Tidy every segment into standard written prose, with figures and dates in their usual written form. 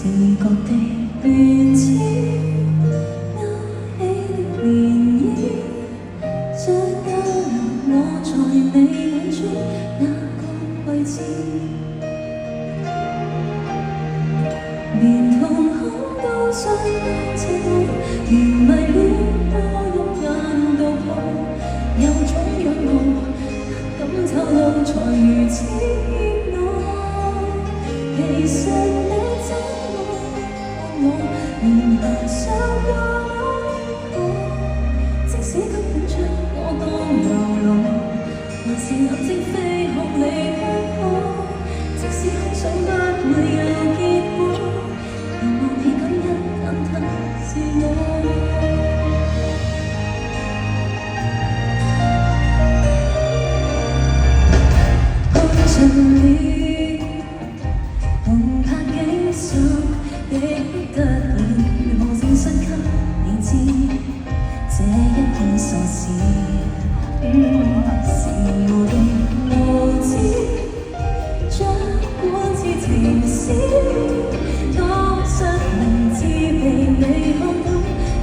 視覺的變遷，勾起的漣漪，想交流我在你眼中那個位置，連瞳孔都相當赤裸，如迷戀多一眼道破，有種仰慕不敢透露，才如此熱愛。其實你怎麼看我，連遐想過我可，即使根本將我當流浪，還是眼睛飛學離開我。即使空想不會有結果，期望你感恩，但他是我。看盡了紅拍幾十的得意，如何證實給你知，這一件傻事是我的無知，將管子停止，當失明知被你看到，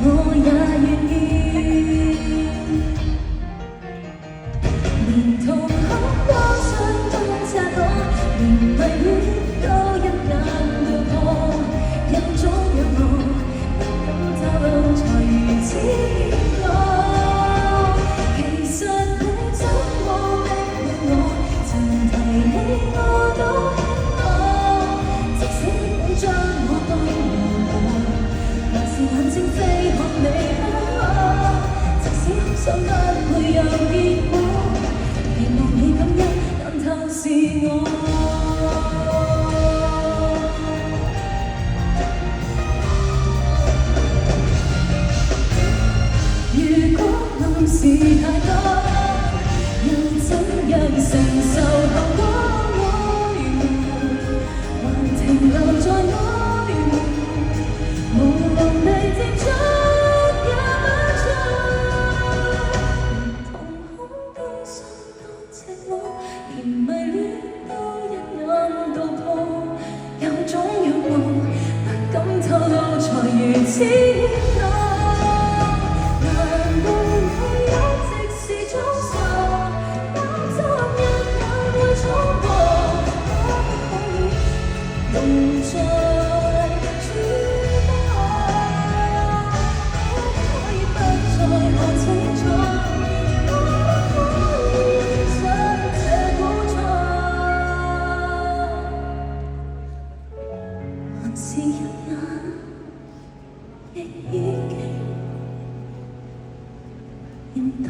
我也願意，連瞳孔都相當赤裸，連迷戀都一眼道破，有種仰慕不敢透露，才如此熱愛。其實你怎麼逼我，曾提起我都輕我，即使根本將我當流浪，還是眼睛飛學離開我。即使空想不會有結果，期望你感恩，但透是我。如果暗示太多，又怎樣承受後果？愛慕還停留在愛慕，無能力接觸也不錯。瞳孔都相當赤裸，連迷戀都一眼道破，有種仰慕不敢透露，才如此熱愛。不再揣摩，可以不再看清楚，可以想這苦楚，還是一眼亦已經嫌多。